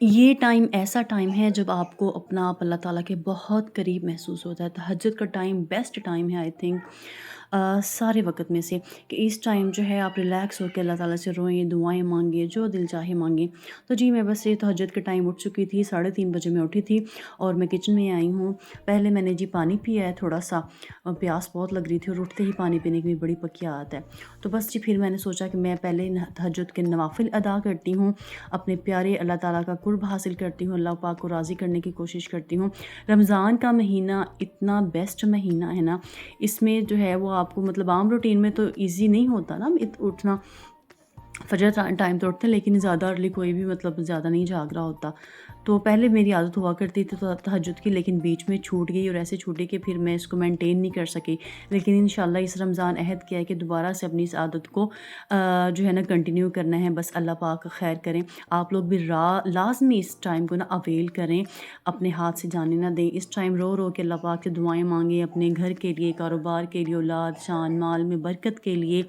یہ ٹائم ایسا ٹائم ہے جب آپ کو اپنا آپ اللہ تعالیٰ کے بہت قریب محسوس ہوتا ہے۔ تہجد کا ٹائم بیسٹ ٹائم ہے آئی تھنک سارے وقت میں سے، کہ اس ٹائم جو ہے آپ ریلیکس ہو کے اللہ تعالیٰ سے روئیں، دعائیں مانگیں، جو دل چاہے مانگیں۔ تو جی میں بس یہ تہجد کے ٹائم اٹھ چکی تھی، 3:30 بجے میں اٹھی تھی اور میں کچن میں آئی ہوں۔ پہلے میں نے جی پانی پیا ہے تھوڑا سا، پیاس بہت لگ رہی تھی اور اٹھتے ہی پانی پینے کی بھی بڑی پکی عادت ہے۔ تو بس جی پھر میں نے سوچا کہ میں پہلے تہجد کے نوافل ادا کرتی ہوں، اپنے پیارے اللہ تعالیٰ کا قرب حاصل کرتی ہوں، اللہ پاک کو راضی کرنے کی کوشش کرتی ہوں۔ رمضان کا مہینہ اتنا بیسٹ مہینہ ہے نا، اس میں جو ہے وہ آپ کو مطلب عام روٹین میں تو ایزی نہیں ہوتا نا اٹھنا، فجر ٹائم تو اٹھتے ہیں لیکن زیادہ ارلی کوئی بھی مطلب زیادہ نہیں جاگ رہا ہوتا۔ تو پہلے میری عادت ہوا کرتی تھی تو تہجد کی، لیکن بیچ میں چھوٹ گئی اور ایسے چھوٹی کہ پھر میں اس کو مینٹین نہیں کر سکی۔ لیکن انشاءاللہ اس رمضان عہد کیا ہے کہ دوبارہ سے اپنی اس عادت کو جو ہے نا کنٹینیو کرنا ہے۔ بس اللہ پاک خیر کریں، آپ لوگ بھی لازمی اس ٹائم کو نا اویل کریں، اپنے ہاتھ سے جانے نہ دیں۔ اس ٹائم رو رو کے اللہ پاک سے دعائیں مانگیں، اپنے گھر کے لیے، کاروبار کے لیے، اولاد شان مال میں برکت کے لیے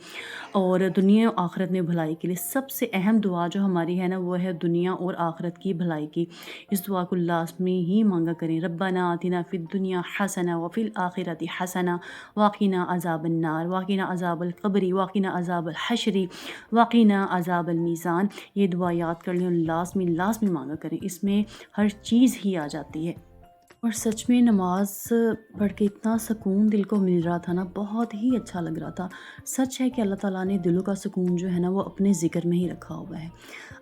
اور دنیا و آخرت میں بھلائی کے لیے۔ سب سے اہم دعا جو ہماری ہے نا وہ ہے دنیا اور آخرت کی بھلائی کی۔ اس دعا کو لازمی ہی مانگا کریں، ربنا آتنا فی الدنیا حسنہ وفی الآخرۃ حسنہ وقنا عذاب النار وقنا عذاب القبر وقنا عذاب الحشر وقنا عذاب المیزان۔ یہ دعا یاد کر لیں اور لازمی لازمی مانگا کریں، اس میں ہر چیز ہی آ جاتی ہے۔ اور سچ میں نماز پڑھ کے اتنا سکون دل کو مل رہا تھا نا، بہت ہی اچھا لگ رہا تھا۔ سچ ہے کہ اللہ تعالیٰ نے دلوں کا سکون جو ہے نا وہ اپنے ذکر میں ہی رکھا ہوا ہے۔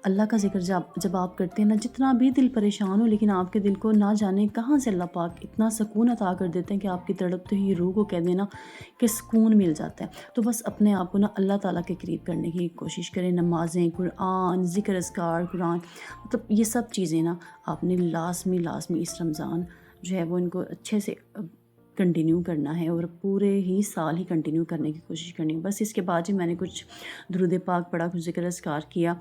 اللہ کا ذکر جب آپ کرتے ہیں نا، جتنا بھی دل پریشان ہو لیکن آپ کے دل کو نہ جانے کہاں سے اللہ پاک اتنا سکون عطا کر دیتے ہیں کہ آپ کی تڑپتے ہوئی روح کو کہہ دینا کہ سکون مل جاتا ہے۔ تو بس اپنے آپ کو نا اللہ تعالیٰ کے قریب کرنے کی کوشش کریں، نمازیں، قرآن، ذکر اذکار، قرآن، مطلب یہ سب چیزیں نا آپ نے لازمی لازمی اس رمضان جو ہے وہ ان کو اچھے سے کنٹینیو کرنا ہے اور پورے ہی سال ہی کنٹینیو کرنے کی کوشش کرنی ہے۔ بس اس کے بعد ہی میں نے کچھ درود پاک پڑھا، کچھ ذکر اذکار کیا۔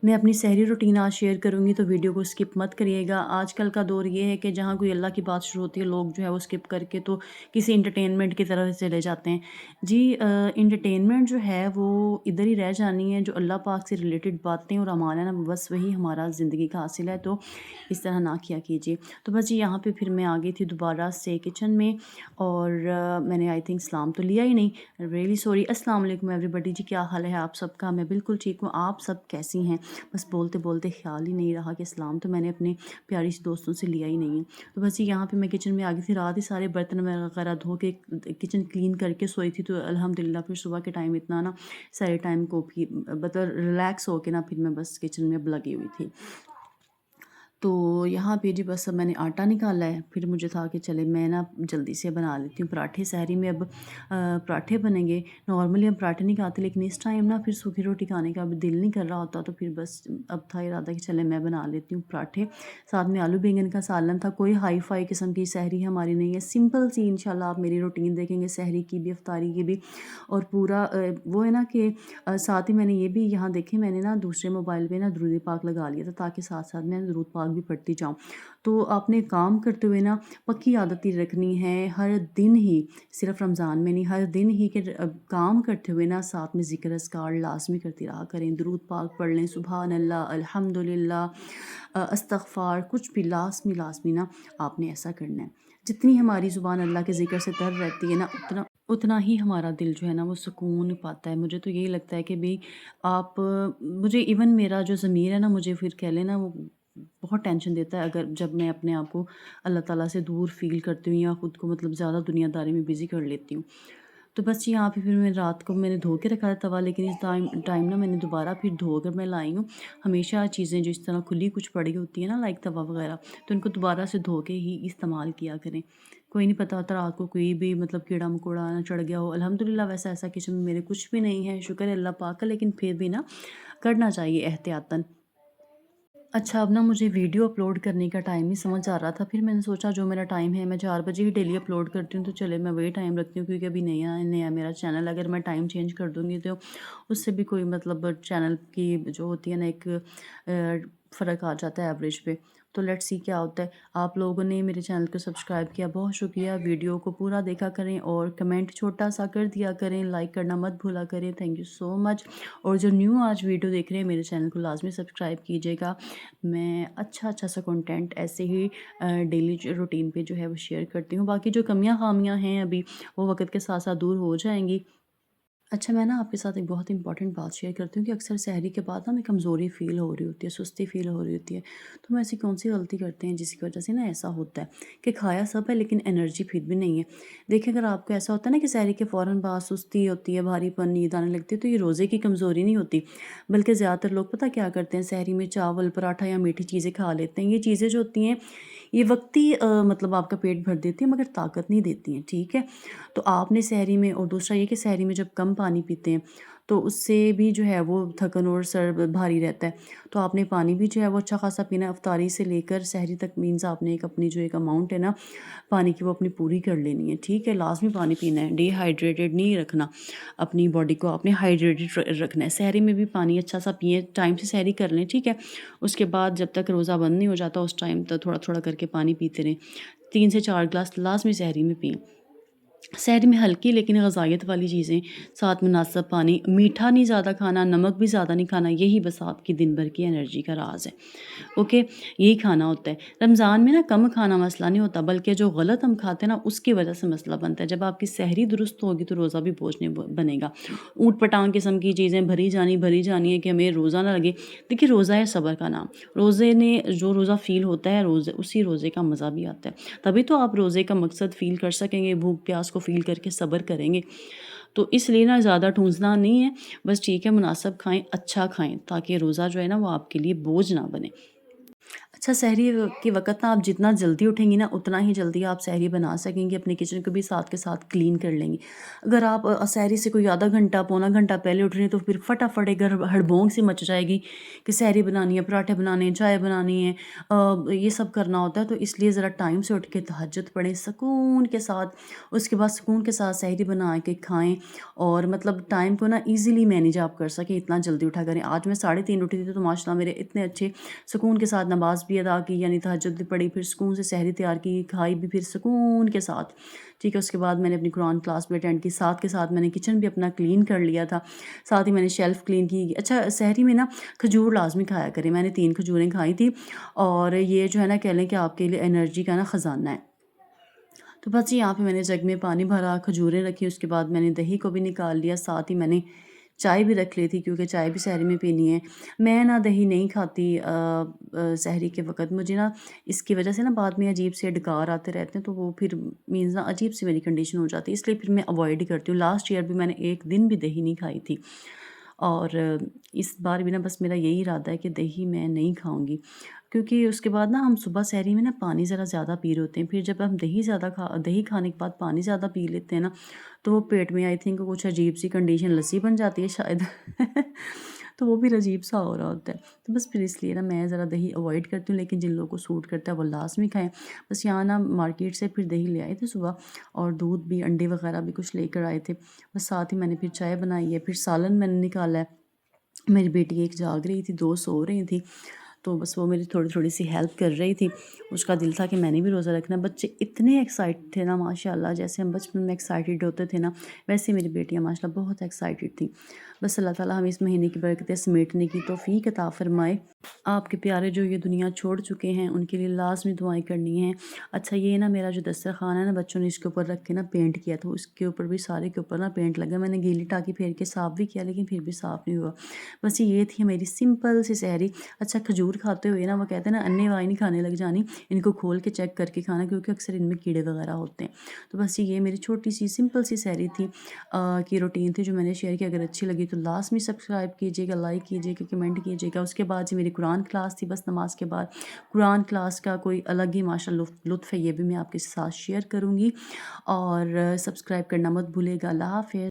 میں اپنی سحری روٹین آج شیئر کروں گی تو ویڈیو کو سکپ مت کریے گا۔ آج کل کا دور یہ ہے کہ جہاں کوئی اللہ کی بات شروع ہوتی ہے لوگ جو ہے وہ سکپ کر کے تو کسی انٹرٹینمنٹ کی طرف چلے جاتے ہیں۔ جی انٹرٹینمنٹ جو ہے وہ ادھر ہی رہ جانی ہے، جو اللہ پاک سے ریلیٹڈ باتیں اور اعمال ہیں نا بس وہی ہمارا زندگی کا حاصل ہے، تو اس طرح نہ کیا کیجیے۔ تو بس جی یہاں پہ پھر میں آ گئی تھی دوبارہ سے کچن میں اور میں نے آئی تھنک سلام تو لیا ہی نہیں، ریئلی سوری۔ السلام علیکم ایوری بڈی، جی کیا حال ہے آپ سب کا؟ میں بالکل ٹھیک ہوں، آپ سب کیسی ہیں؟ بس بولتے بولتے خیال ہی نہیں رہا کہ سلام تو میں نے اپنے پیاری سی دوستوں سے لیا ہی نہیں ہے۔ تو بس یہاں پہ میں کچن میں آ گئی تھی، رات ہی سارے برتن وغیرہ دھو کے کچن کلین کر کے سوئی تھی، تو الحمدللہ پھر صبح کے ٹائم اتنا نا سارے ٹائم کو پھر مطلب ریلیکس ہو کے نا پھر میں بس کچن میں اب لگی ہوئی تھی۔ تو یہاں پہ جی بس اب میں نے آٹا نکالا ہے، پھر مجھے تھا کہ چلے میں نا جلدی سے بنا لیتی ہوں پراٹھے۔ سحری میں اب پراٹھے بنیں گے، نارملی ہم پراٹھے نہیں کھاتے لیکن اس ٹائم نا پھر سوکھی روٹی کھانے کا اب دل نہیں کر رہا ہوتا، تو پھر بس اب تھا ارادہ کہ چلے میں بنا لیتی ہوں پراٹھے، ساتھ میں آلو بینگن کا سالن تھا۔ کوئی ہائی فائی قسم کی سحری ہماری نہیں ہے، سمپل سی انشاءاللہ آپ میری روٹین دیکھیں گے سحری کی بھی افطاری کی بھی، اور پورا وہ ہے نا کہ ساتھ ہی میں نے یہ بھی یہاں دیکھیں میں نے نا دوسرے موبائل پہ نا درود پاک لگا لیا تھا تاکہ ساتھ ساتھ میں درود پاک بھی پڑھتی جاؤں۔ تو آپ نے کام کرتے ہوئے نا پکی عادت ہی رکھنی ہے، ہر دن ہی، صرف رمضان میں نہیں، ہر دن ہی کہ کام کرتے ہوئے نا ساتھ میں ذکر اذکار لازمی کرتی رہا کریں، درود پاک پڑھ لیں، سبحان اللہ، الحمدللہ، استغفار، کچھ بھی لازمی لازمی نا آپ نے ایسا کرنا ہے۔ جتنی ہماری زبان اللہ کے ذکر سے تر رہتی ہے نا اتنا ہی ہمارا دل جو ہے نا وہ سکون پاتا ہے۔ مجھے تو یہی لگتا ہے کہ بھی آپ مجھے ایون میرا جو ضمیر ہے نا مجھے پھر کہہ لینا وہ بہت ٹینشن دیتا ہے اگر جب میں اپنے آپ کو اللہ تعالیٰ سے دور فیل کرتی ہوں یا خود کو مطلب زیادہ دنیا داری میں بزی کر لیتی ہوں۔ تو بس یہاں پہ پھر میں رات کو میں نے دھو کے رکھا تھا توا، لیکن اس ٹائم نا میں نے دوبارہ پھر دھو کر میں لائی ہوں۔ ہمیشہ چیزیں جو اس طرح کھلی کچھ پڑی ہوتی ہیں نا لائک توا وغیرہ، تو ان کو دوبارہ سے دھو کے ہی استعمال کیا کریں۔ کوئی نہیں پتہ ہوتا رات کو کوئی بھی مطلب کیڑا مکوڑا نہ چڑھ گیا ہو۔ الحمدللہ ویسا ایسا کچن میں میرے کچھ بھی نہیں ہے، شکر ہے اللہ پاک کا، لیکن پھر بھی نا کرنا چاہیے احتیاطاً۔ اچھا اب نا مجھے ویڈیو اپلوڈ کرنے کا ٹائم نہیں سمجھ آ رہا تھا، پھر میں نے سوچا جو میرا ٹائم ہے میں 4 بجے ہی ڈیلی اپلوڈ کرتی ہوں، تو چلے میں وہی ٹائم رکھتی ہوں کیونکہ ابھی نیا میرا چینل، اگر میں ٹائم چینج کر دوں گی تو اس سے بھی کوئی مطلب چینل کی جو ہوتی ہے نا ایک फ़र्क आ जाता है एवरेज पे। तो लेट्स सी क्या होता है। आप लोगों ने मेरे चैनल को सब्सक्राइब किया, बहुत शुक्रिया। वीडियो को पूरा देखा करें और कमेंट छोटा-सा कर दिया करें, लाइक करना मत भूला करें। Thank you so much. और जो न्यू आज वीडियो देख रहे हैं, मेरे चैनल को लाज़मी सब्सक्राइब कीजिएगा। मैं अच्छा-अच्छा सा कंटेंट ऐसे ही डेली जो रूटीन पे जो है वो शेयर करती हूँ। बाकी जो कमियाँ-ख़ामियाँ हैं अभी, वो वक़्त के साथ-साथ दूर हो जाएँगी। अच्छा, मैं ना आपके साथ एक बहुत इंपॉर्टेंट बात शेयर करती हूँ कि अक्सर सहरी के बाद ना हमें कमज़ोरी फ़ील हो रही होती है, सुस्ती फ़ील हो रही होती है। तो हम ऐसी कौन-सी गलती करते हैं जिसकी वज़ह से ना ऐसा होता है कि खाया सब है लेकिन एनर्जी फिर भी नहीं है। देखिए, अगर आपको ऐसा होता है ना कि सहरी के फ़ौरन बाद सुस्ती होती है, भारीपन, नींद आने लगती है, तो ये रोज़े की कमज़ोरी नहीं होती। बल्कि ज़्यादातर लोग पता क्या करते हैं, सहरी में चावल, पराठा या मीठी चीज़ें खा लेते हैं। ये चीज़ें जो होती हैं, ये वक़्ती मतलब आपका पेट भर देती हैं मगर ताकत नहीं देती हैं, ठीक है? तो आपने सहरी में, और दूसरा ये कि सहरी में जब कम पानी पीते हैं तो उससे भी जो है वो थकन और सर भारी रहता है। तो आपने पानी भी जो है वो अच्छा खासा पीना है। इफ्तारी से लेकर सहरी तक मीन्स आपने एक अपनी जो एक अमाउंट है ना पानी की, वो अपनी पूरी कर लेनी है, ठीक है? लाज़मी पानी पीना है, डिहाइड्रेटेड नहीं रखना अपनी बॉडी को, आपने हाइड्रेटेड रखना है। सहरी में भी पानी अच्छा सा पिएँ, टाइम से सहरी कर लें, ठीक है? उसके बाद जब तक रोज़ा बंद नहीं हो जाता उस टाइम तक थोड़ा-थोड़ा करके पानी पीते रहें। 3 से 4 ग्लास लाज़मी सहरी में पिएँ। सहरी में हल्की लेकिन ग़ज़ाइयत वाली चीज़ें, साथ मुनासिब पानी, मीठा नहीं ज़्यादा खाना, नमक भी ज़्यादा नहीं खाना, यही बस आपकी दिन भर की एनर्जी का राज़ है। ओके, यही खाना होता है। रमज़ान में ना कम खाना मसला नहीं होता, बल्कि जो गलत हम खाते हैं ना उसकी वजह से मसला बनता है। जब आपकी सहरी दुरुस्त होगी तो रोज़ा भी बोझ नहीं बनेगा। ऊट-पटांग किस्म की चीज़ें भरी जानी है कि हमें रोज़ा ना लगे। देखिए, रोज़ा है सब्र का नाम। रोज़े ने जो रोज़ा फ़ील होता है, उसी रोज़े का मज़ा भी आता है। तभी तो आप रोज़े का मकसद फ़ील कर सकेंगे, भूख प्यास को फ़ील करके सब्र करेंगे। तो इसलिए ना ज़्यादा ठूँसना नहीं है, बस ठीक है मुनासिब खाएँ, अच्छा खाएँ, ताकि रोज़ा जो है ना वो आपके लिए बोझ ना बने। अच्छा, सहरी के वक़्त ना आप जितना जल्दी उठेंगी ना उतना ही जल्दी आप सहरी बना सकेंगी, अपने किचन को भी साथ के साथ क्लीन कर लेंगी। अगर आप सहरी से कोई आधा घंटा, पौना घंटा पहले उठ रही हैं तो फिर फटाफट एक हड़बोंग सी मच जाएगी कि सहरी बनानी है, पराठे बनाने हैं, चाय बनानी है, ये सब करना होता है। तो इसलिए ज़रा टाइम से उठ के तहज्जुद पढ़ें सुकून के साथ, उसके बाद सुकून के साथ सहरी बना के खाएँ और मतलब टाइम को ना ईज़िली मैनेज आप कर सकें, इतना जल्दी उठा करें। आज मैं 3:30 उठी थी तो माशाल्लाह मेरे इतने अच्छे सुकून के साथ नमाज़ भी अदा की, यानी तहज्जुद भी पढ़ी, फिर सुकून से सहरी तैयार की, खाई भी फिर सुकून के साथ, ठीक है? उसके बाद मैंने अपनी कुरान क्लास भी अटेंड की, साथ के साथ मैंने किचन भी अपना क्लीन कर लिया था, साथ ही मैंने शेल्फ़ क्लीन की। अच्छा, सहरी में ना खजूर लाज़मी खाया करें, मैंने 3 खजूरें खाई थी और ये जो है ना कह लें कि आपके लिए एनर्जी का ना ख़ज़ाना है। तो बस जी, यहाँ पे मैंने जग में पानी भरा, खजूरें रखी, उसके बाद मैंने दही को भी निकाल लिया, साथ ही मैंने चाय भी रख ली थी क्योंकि चाय भी सहरी में पीनी है। मैं ना दही नहीं खाती सहरी के वक़्त, मुझे ना इसकी वजह से ना बाद में अजीब से डकार आते रहते हैं, तो वो फिर मीन्स ना अजीब सी मेरी कंडीशन हो जाती है, इसलिए फिर मैं अवॉइड ही करती हूँ। लास्ट ईयर भी मैंने एक दिन भी दही नहीं खाई थी और इस बार भी ना बस मेरा यही इरादा है कि दही मैं नहीं खाऊँगी। क्योंकि उसके बाद ना हम सुबह सहरी में ना पानी ज़रा ज़्यादा पी रहे होते हैं, फिर जब हम दही खाने के बाद पानी ज़्यादा पी लेते हैं ना, तो वो पेट में आई थिंक कुछ अजीब-सी कंडीशन लस्सी बन जाती है शायद। तो वो फिर अजीब-सा हो रहा होता है। तो बस फिर इसलिए ना मैं ज़रा दही अवॉइड करती हूँ, लेकिन जिन लोगों को सूट करता है वो लाज़मी खाएँ। बस यहाँ ना मार्केट से फिर दही ले आए थे सुबह और दूध भी, अंडे वग़ैरह भी कुछ लेकर आए थे। बस साथ ही मैंने फिर चाय बनाई है, फिर सालन मैंने निकाला है। मेरी बेटी एक जाग रही थी, 2 सो रही थी। तो बस वो मेरी थोड़ी-थोड़ी सी हेल्प कर रही थी। उसका दिल था कि मैंने भी रोज़ा रखना है। बच्चे इतने एक्साइटेड थे ना माशाअल्लाह, जैसे हम बचपन में एक्साइटेड होते थे ना, वैसे मेरी बेटियाँ माशाअल्लाह बहुत एक्साइटेड थी। बस अल्लाह ताला हमें इस महीने की बरकतें समेटने की तौफ़ीक अता फ़रमाए। आपके प्यारे जो ये दुनिया छोड़ चुके हैं, उनके लिए लाज़मी दुआएँ करनी हैं। अच्छा, ये ना मेरा जो दस्तरख़्वान है ना, बच्चों ने इसके ऊपर रख के ना पेंट किया था, उसके ऊपर भी सारे के ऊपर ना पेंट लगा। मैंने गीली टाँकी फेर के साफ़ भी किया, लेकिन फिर भी साफ़ नहीं हुआ। बस ये थी मेरी सिंपल सी सहरी। अच्छा, खजूर खाते हुए ना वो कहते हैं ना अन्ने-वाही नहीं खाने लग जानी, इनको खोल के चेक करके खाना क्योंकि अक्सर इनमें कीड़े वगैरह होते हैं। तो बस ये मेरी छोटी-सी सिंपल सी सहरी थी की रूटीन थी जो मैंने शेयर की। अगर अच्छी लगी तो लाज़मी सब्सक्राइब कीजिएगा, लाइक कीजिएगा, कमेंट कीजिएगा। उसके बाद जी मेरी कुरान क्लास थी, बस नमाज के बाद कुरान क्लास का कोई अलग ही माशा लुत्फ़ है, ये भी मैं आपके साथ शेयर करूँगी और सब्सक्राइब करना मत भूलिएगा। अल्लाह हाफ़िज़।